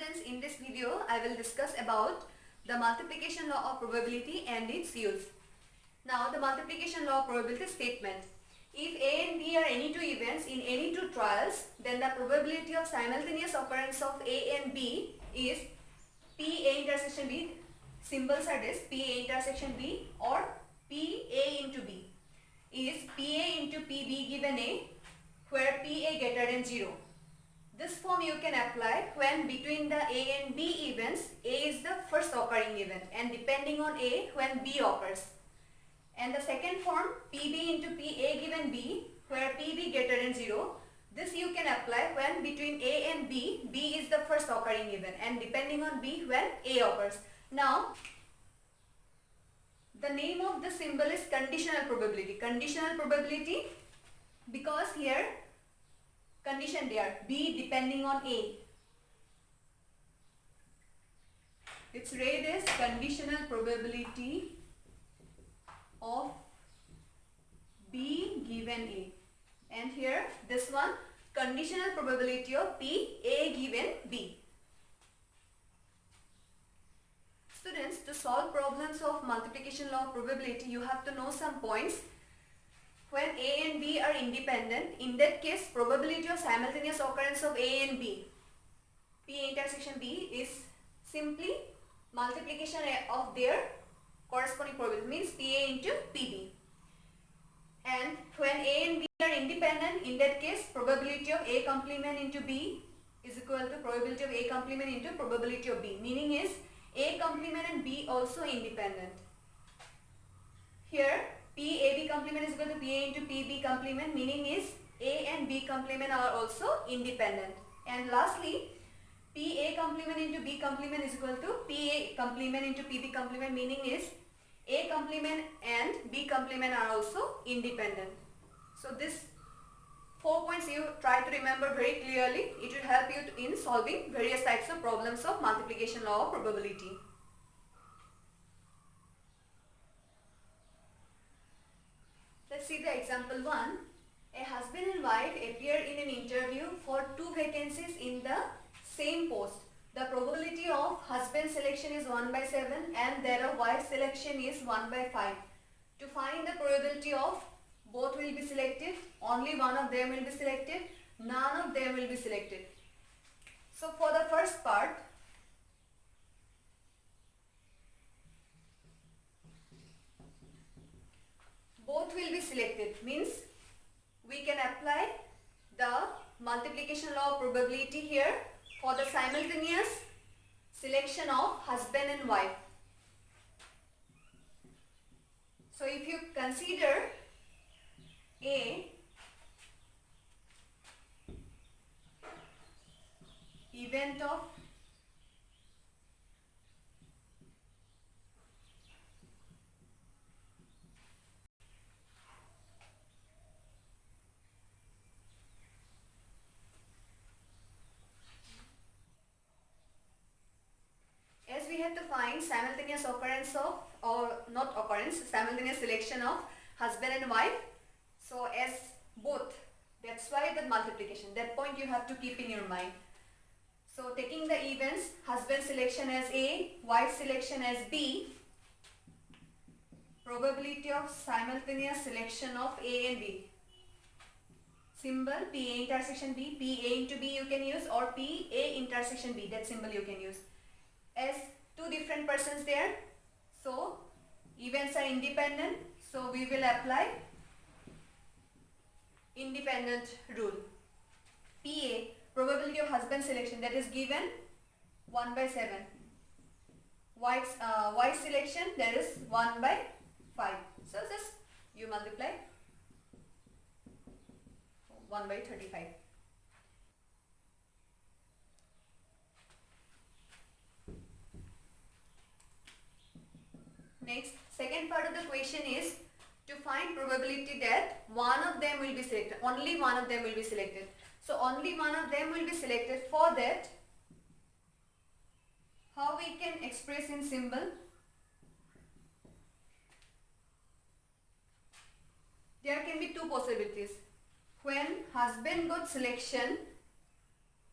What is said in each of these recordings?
Students, in this video I will discuss about the multiplication law of probability and its use. Now the multiplication law of probability statement. If A and B are any two events in any two trials, then the probability of simultaneous occurrence of A and B is PA intersection B, symbols are this, PA intersection B or PA into B, is PA into PB given A, where PA greater than 0. This form you can apply when between the A and B events, A is the first occurring event and depending on A when B occurs. And the second form, PB into PA given B, where PB greater than 0, this you can apply when between A and B, B is the first occurring event and depending on B when A occurs. Now, the name of the symbol is conditional probability. Conditional probability because here condition there, B depending on A. It's read as conditional probability of B given A. And here this one, conditional probability of P A given B. Students, to solve problems of multiplication law of probability, you have to know some points. When A and B are independent, in that case probability of simultaneous occurrence of A and B, P intersection B, is simply multiplication of their corresponding probability, means PA into PB. And when A and B are independent, in that case probability of A complement into B is equal to probability of A complement into probability of B, meaning is A complement and B also independent. Here PAB complement is equal to PA into PB complement, meaning is A and B complement are also independent. And lastly, PA complement into B complement is equal to PA complement into PB complement, meaning is A complement and B complement are also independent. So this 4 points you try to remember very clearly. It will help you in solving various types of problems of multiplication law of probability. Let's see the example 1. A husband and wife appear in an interview for 2 vacancies in the same post. The probability of husband selection is 1 by 7 and thereof wife selection is 1 by 5. To find the probability of both will be selected, only one of them will be selected, none of them will be selected. So for the first part, both will be selected, means we can apply the multiplication law of probability here for the simultaneous selection of husband and wife. So if you consider A event of we have to find simultaneous occurrence of, or not occurrence, simultaneous selection of husband and wife. So as both, that's why the multiplication, that point you have to keep in your mind. So taking the events, husband selection as A, wife selection as B, probability of simultaneous selection of A and B. Symbol PA intersection B, PA into B you can use, or PA intersection B, that symbol you can use. As two different persons there, so events are independent, so we will apply independent rule. PA, probability of husband selection, that is given 1 by 7. Wife selection, that is 1 by 5. So just you multiply 1 by 35. Next, second part of the question is to find probability that one of them will be selected. Only one of them will be selected. So only one of them will be selected. For that, how we can express in symbol? There can be two possibilities. When husband got selection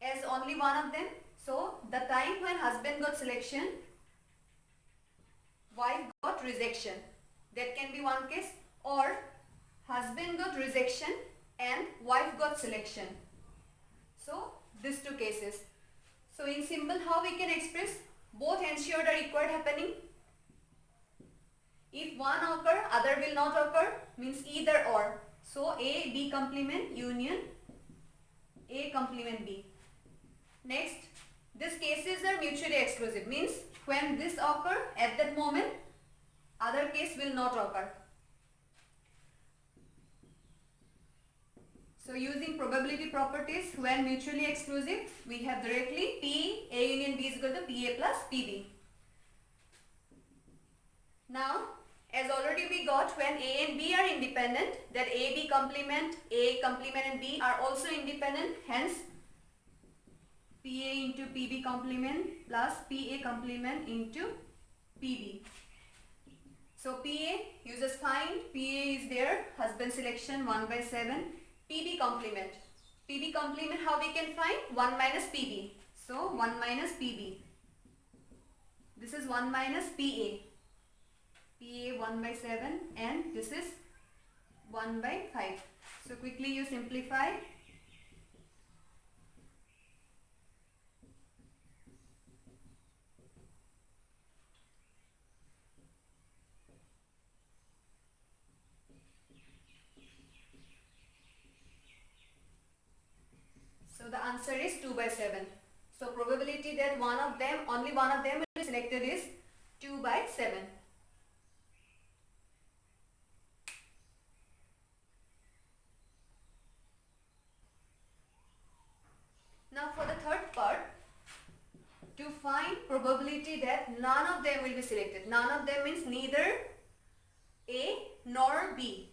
as only one of them, So the time when husband got selection, wife got rejection. That can be one case. Or husband got rejection and wife got selection. So these two cases. So in simple, how we can express? Both ensured or required happening. If one occur, other will not occur, means either or. So A, B complement union A complement B. Next, these cases are mutually exclusive, means when this occur at that moment, other case will not occur. So using probability properties, when mutually exclusive, we have directly P A union B is equal to PA plus PB. Now, as already we got, when A and B are independent, that AB complement, A complement and B are also independent, hence PA into PB complement plus PA complement into PB. So PA, you just find PA is there, husband selection 1 by 7. PB complement. PB complement, how we can find? 1 minus PB. So 1 minus PB. This is 1 minus PA. PA 1 by 7 and this is 1 by 5. So quickly you simplify. So the answer is 2 by 7. So probability that only one of them will be selected is 2 by 7. Now for the third part, to find probability that none of them will be selected. None of them means neither A nor B.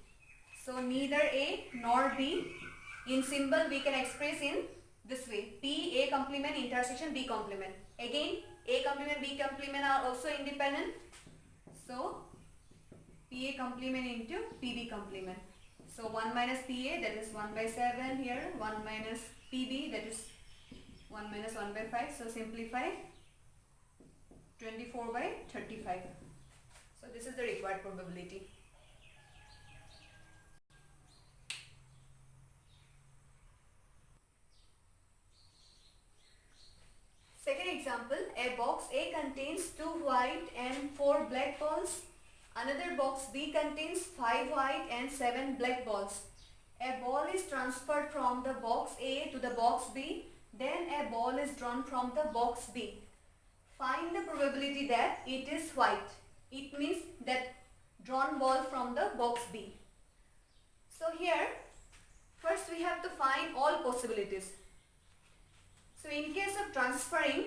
So neither A nor B. In symbol we can express in this way. P A complement intersection B complement. Again A complement B complement are also independent. So PA complement into PB complement. So 1 minus PA, that is 1 by 7 here. 1 minus PB, that is 1 minus 1 by 5. So simplify 24 by 35. So this is the required probability. Second example, a box A contains 2 white and 4 black balls. Another box B contains 5 white and 7 black balls. A ball is transferred from the box A to the box B. Then a ball is drawn from the box B. Find the probability that it is white. It means that drawn ball from the box B. So here, first we have to find all possibilities. So in case of transferring,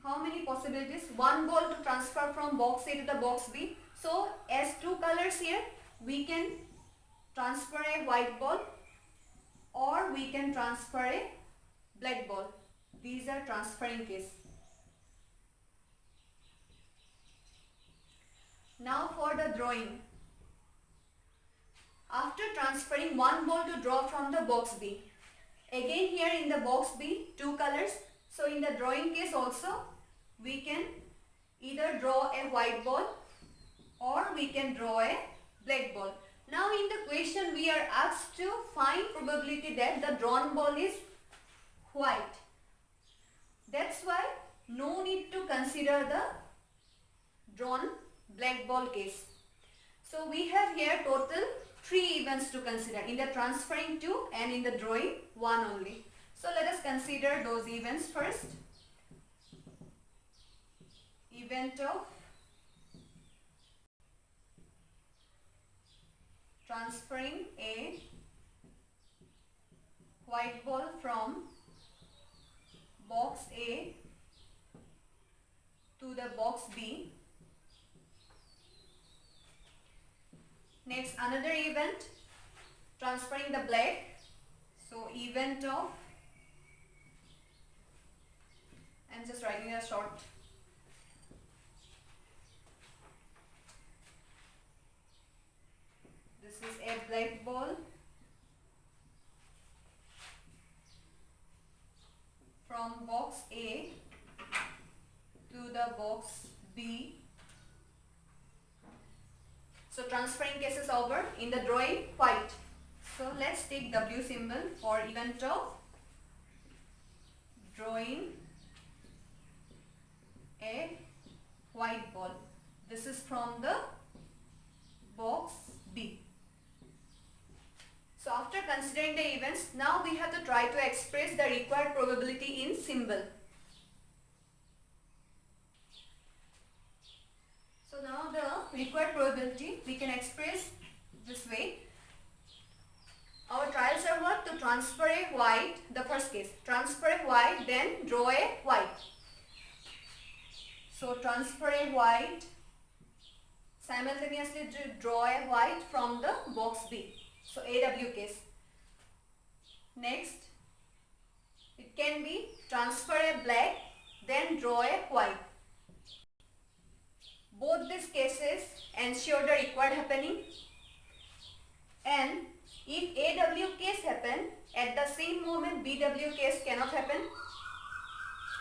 how many possibilities? One ball to transfer from box A to the box B. So as 2 colors here, we can transfer a white ball or we can transfer a black ball. These are transferring case. Now for the drawing. After transferring one ball to draw from the box B. Again here in the box B, 2 colors. So in the drawing case also, we can either draw a white ball or we can draw a black ball. Now in the question we are asked to find probability that the drawn ball is white. That's why no need to consider the drawn black ball case. So we have here total 3 events to consider. In the transferring 2 and in the drawing 1 only. So let us consider those events first. Event of transferring a white ball from box A to the box B. Next, another event, transferring the black. So event of, I'm just writing a short. This is a black ball from from box A to the box B. So transferring case is over. In the drawing, white. So let's take W symbol for event of drawing a white ball. This is from the box B. So after considering the events, now we have to try to express the required probability in symbol. So now the required probability we can express this way. Our trials are what? To transfer a white, the first case. Transfer a white, then draw a white. So transfer a white, simultaneously draw a white from the box B. So AW case. Next, it can be transfer a black, then draw a white. Both these cases ensure the required happening, and if AW case happen, at the same moment BW case cannot happen,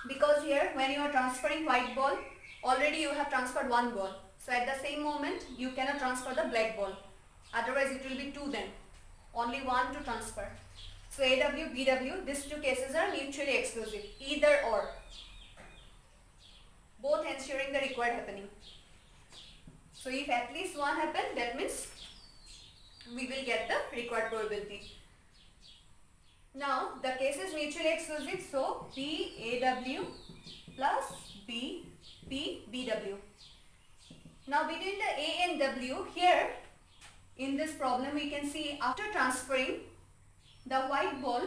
because here when you are transferring white ball, already you have transferred one ball. So at the same moment you cannot transfer the black ball. Otherwise it will be two then. Only one to transfer. So AW, BW, these two cases are mutually exclusive. Either or. Both ensuring the required happening. So if at least one happen, that means we will get the required probability. Now the case is mutually exclusive, so BAW plus BBW. Now between the A and W, here in this problem we can see after transferring the white ball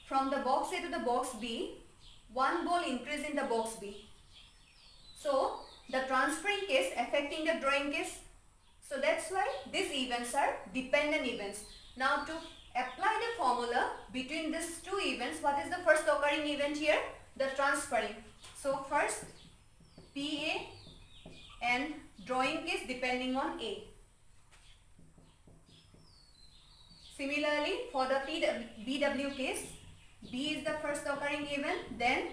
from the box A to the box B, one ball increase in the box B. So the transferring case affecting the drawing case. So that's why these events are dependent events. Now to apply the formula between these two events, what is the first occurring event here? The transferring. So first PA and drawing case depending on A. Similarly for the BW case, B is the first occurring event, then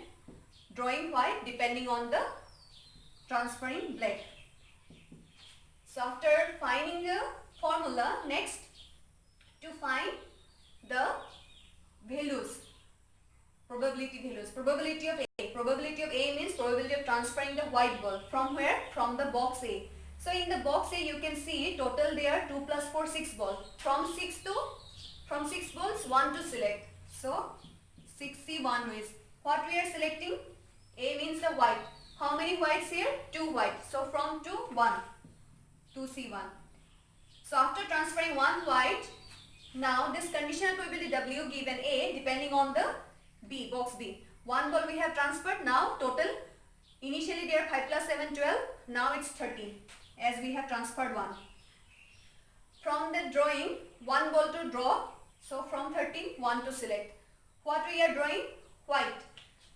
drawing white depending on the transferring black. So after finding the formula, next to find the values, probability values. Probability of A. Probability of A means probability of transferring the white ball. From where? From the box A. So in the box A you can see total there 2 plus 4, 6 balls. From 6 balls 1 to select. So 6C1 ways. What we are selecting? A means the white. How many whites here? 2 white. So from 2, 1. 2C1. So after transferring one white, now this conditional probability W given A depending on the B, box B. One ball we have transferred. Now total, initially there 5 plus 7, 12. Now it's 13 as we have transferred one. From the drawing, one ball to draw. So from 13, 1 to select. What we are drawing? White.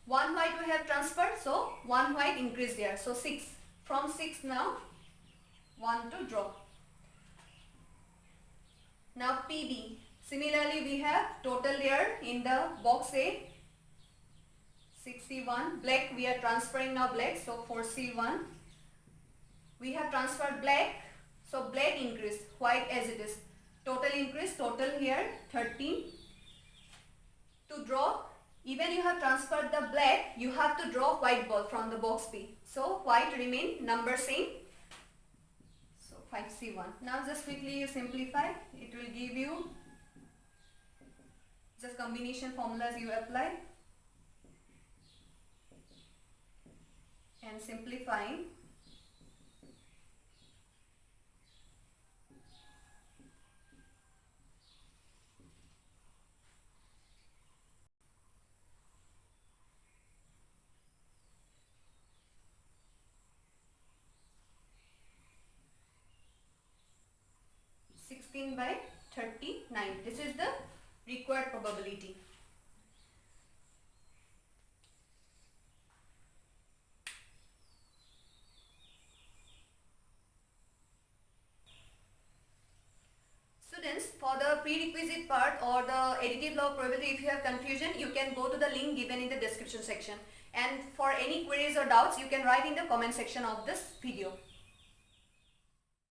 One white we have transferred. So one white increase there. So 6. From 6 now, 1 to draw. Now PB. Similarly we have total there in the box A 6C1. Black we are transferring now black. So 4C1. We have transferred black. So black increase. White as it is. Total increase. Total here 13. To draw, even you have transferred the black, you have to draw white ball from the box B. So white remain number same. 5C1. Now just quickly you simplify. It will give you just combination formulas you apply and simplifying. By 39. This is the required probability. Students, for the prerequisite part or the additive law of probability, if you have confusion, you can go to the link given in the description section. And for any queries or doubts, you can write in the comment section of this video.